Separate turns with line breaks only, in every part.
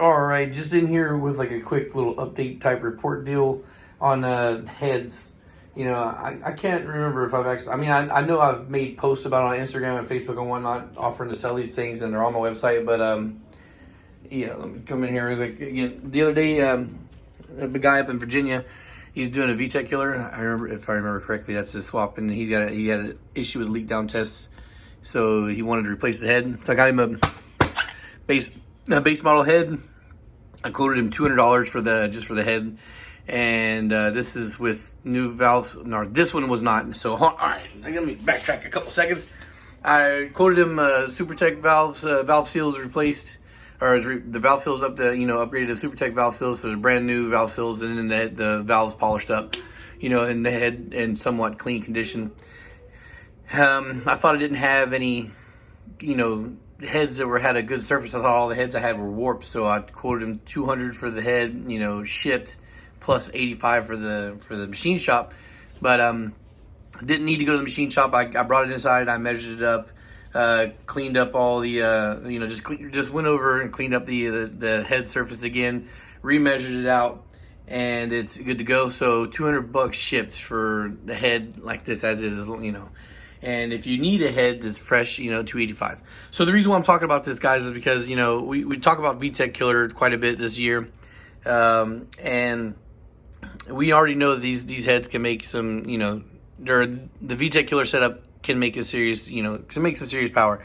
All right, just in here with like a quick little update type report deal on heads. I can't remember if I've actually. I know I've made posts about it on Instagram and Facebook and whatnot, offering to sell these things, and they're on my website. But yeah, let me come in here real quick. Again, the other day, a big guy up in Virginia, he's doing a VTEC killer. If I remember correctly, that's his swap, and he had an issue with leak down tests, so he wanted to replace the head. So I got him a base model head. I quoted him $200 for the head, and this is with new valves. No, this one was not. So all right, let me backtrack a couple seconds. I quoted him SuperTech valves, valve seals replaced, or the valve seals upgraded to SuperTech valve seals, so the brand new valve seals, and then the valves polished up, in the head in somewhat clean condition. I thought I didn't have any, heads that had a good surface. I thought all the heads I had were warped, so I quoted him $200 for the head, shipped, plus $85 for the machine shop. But didn't need to go to the machine shop. I brought it inside. I measured it up, cleaned up all the just went over and cleaned up the head surface again, remeasured it out, and it's good to go. So $200 shipped for the head like this as is, And if you need a head that's fresh, $285. So the reason why I'm talking about this, guys, is because, we talk about VTEC killer quite a bit this year. And we already know that these heads can make some, the VTEC killer setup can make a serious, can make some serious power.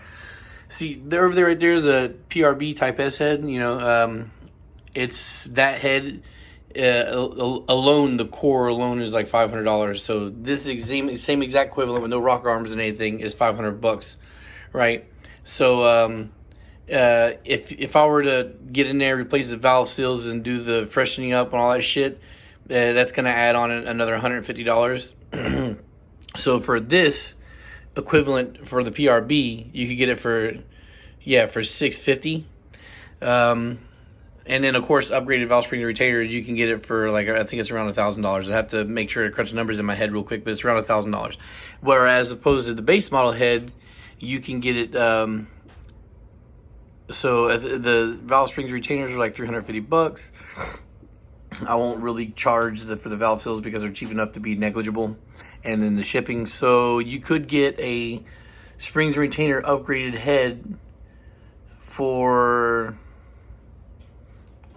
See, over there, right there is a PRB Type S head, it's that head. Alone, the core alone is like $500. So this same exact equivalent with no rocker arms and anything is $500, right? So if I were to get in there, replace the valve seals, and do the freshening up and all that shit, that's gonna add on another $150. So for this equivalent for the PRB, you could get it for $650. And then, of course, upgraded valve springs and retainers, you can get it for, I think it's around $1,000. I have to make sure to crunch the numbers in my head real quick, but it's around $1,000. Whereas, opposed to the base model head, you can get it, so the valve springs and retainers are like $350. I won't really charge for the valve seals because they're cheap enough to be negligible. And then the shipping. So you could get a springs and retainer upgraded head for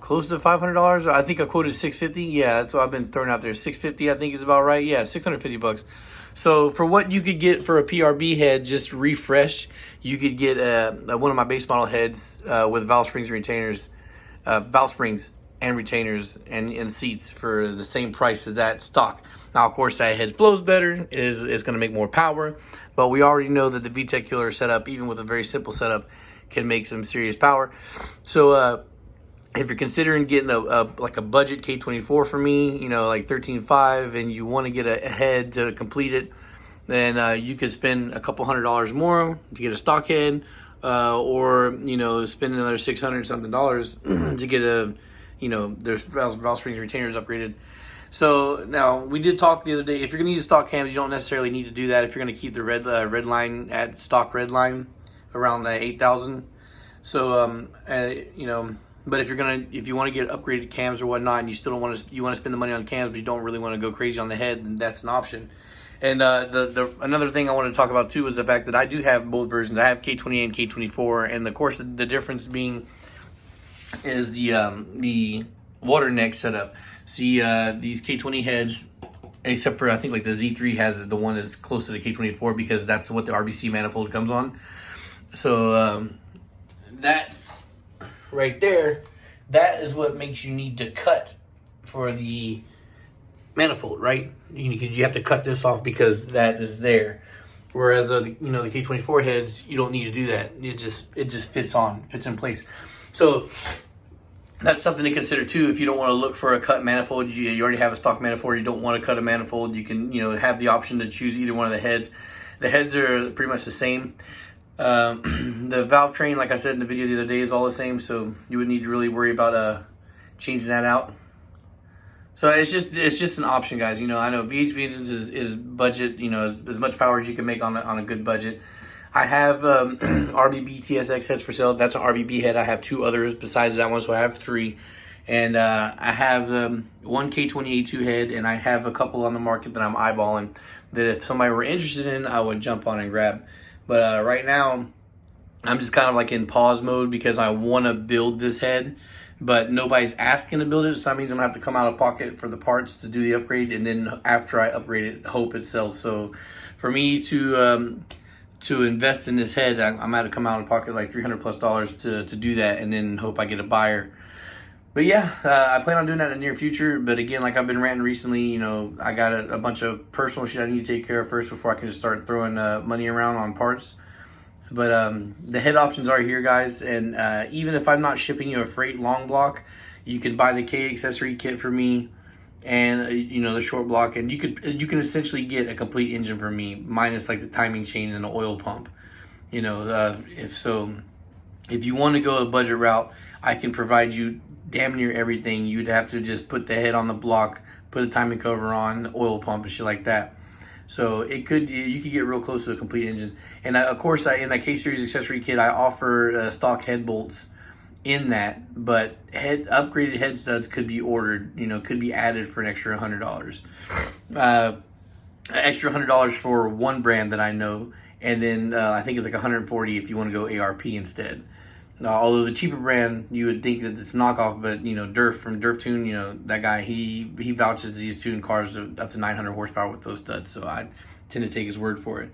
close to $500. I think I quoted $650. Yeah, that's what I've been throwing out there. $650, I think is about right. Yeah, $650. So for what you could get for a PRB head, just refreshed, you could get one of my base model heads with valve springs and retainers, and seats for the same price as that stock. Now, of course, that head flows better, is going to make more power, but we already know that the VTEC killer setup, even with a very simple setup, can make some serious power. So if you're considering getting a budget K24 for me, like 13.5, and you want to get a head to complete it, then you could spend a couple $100 more to get a stock head, or spend another $600 something to get there's valve springs and retainers upgraded. So now, we did talk the other day, if you're going to use stock cams, you don't necessarily need to do that if you're going to keep the red line at stock red line around the 8,000. So but if you want to get upgraded cams or whatnot, and you still don't want to, you want to spend the money on cams, but you don't really want to go crazy on the head, then that's an option. And another thing I wanted to talk about too is the fact that I do have both versions. I have K20 and K24, and of course the difference being is the water neck setup. See, these K20 heads, except for I think like the Z3 has the one that's close to the K24 because that's what the RBC manifold comes on. So that right there, that is what makes you need to cut for the manifold, right? You have to cut this off because that is there. Whereas the K24 heads, you don't need to do that. It just fits in place. So that's something to consider too. If you don't want to look for a cut manifold, you already have a stock manifold, you don't want to cut a manifold, you can have the option to choose either one of the heads. The heads are pretty much the same. The valve train, like I said in the video the other day, is all the same, so you wouldn't need to really worry about changing that out. So it's just an option, guys. I know VHP engines is budget, as much power as you can make on a good budget. I have RBB TSX heads for sale. That's an RBB head. I have 2 others besides that one, so I have 3. And I have one K20A2 head, and I have a couple on the market that I'm eyeballing that if somebody were interested in, I would jump on and grab. But right now, I'm just kind of like in pause mode because I want to build this head, but nobody's asking to build it, so that means I'm gonna have to come out of pocket for the parts to do the upgrade, and then after I upgrade it, hope it sells. So for me to invest in this head, I'm gonna have to come out of pocket like $300+ to do that, and then hope I get a buyer. But yeah, I plan on doing that in the near future. But again, like I've been ranting recently, you know, I got a bunch of personal shit I need to take care of first before I can just start throwing money around on parts. But the head options are here, guys. And even if I'm not shipping you a freight long block, you can buy the K accessory kit for me, and you know, the short block, and you can essentially get a complete engine from me, minus like the timing chain and the oil pump. You know, if you want to go a budget route, I can provide you damn near everything. You'd have to just put the head on the block, put a timing cover on, the oil pump and shit like that. So you could get real close to a complete engine. And of course, in that K-Series accessory kit, I offer stock head bolts in that, but upgraded head studs could be ordered, you know, could be added for an extra $100. Extra $100 for one brand that I know, and then I think it's like $140 if you want to go ARP instead. Although the cheaper brand, you would think that it's knockoff, but you know, Durf from Durf Tune, you know, that guy, he vouches that he's tuned cars up to 900 horsepower with those studs, so I tend to take his word for it.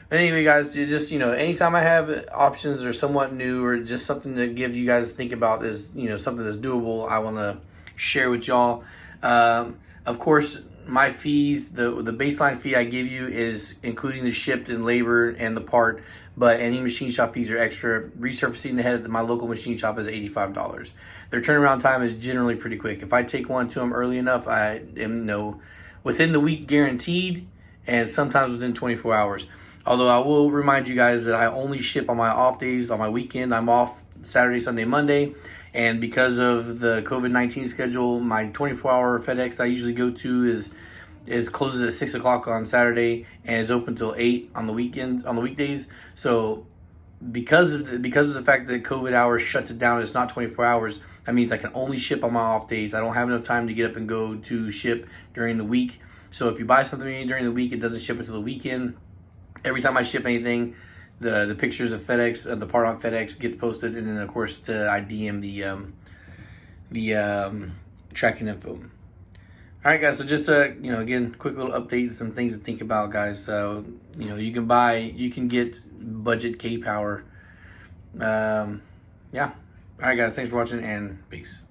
But anyway, guys, you just, you know, anytime I have options that are somewhat new or just something to give you guys to think about is, you know, something that's doable, I want to share with y'all. Of course, my fees, the baseline fee I give you is including the shipped and labor and the part, but any machine shop fees are extra. Resurfacing the head at my local machine shop is $85. Their turnaround time is generally pretty quick. If I take one to them early enough, I am within the week guaranteed, and sometimes within 24 hours. Although I will remind you guys that I only ship on my off days. On my weekend, I'm off Saturday, Sunday, Monday. And because of the COVID-19 schedule, my 24-hour FedEx that I usually go to is closes at 6 o'clock on Saturday and is open till 8 on the weekdays. So because of the fact that COVID hours shuts it down, it's not 24 hours. That means I can only ship on my off days. I don't have enough time to get up and go to ship during the week. So if you buy something from me during the week, it doesn't ship until the weekend. Every time I ship anything, the pictures of FedEx, of the part on FedEx gets posted, and then of course I DM the tracking info. All right, guys. So just you know, again, quick little update, some things to think about, guys. So you know, you can get budget K power. Yeah. All right, guys. Thanks for watching, and peace.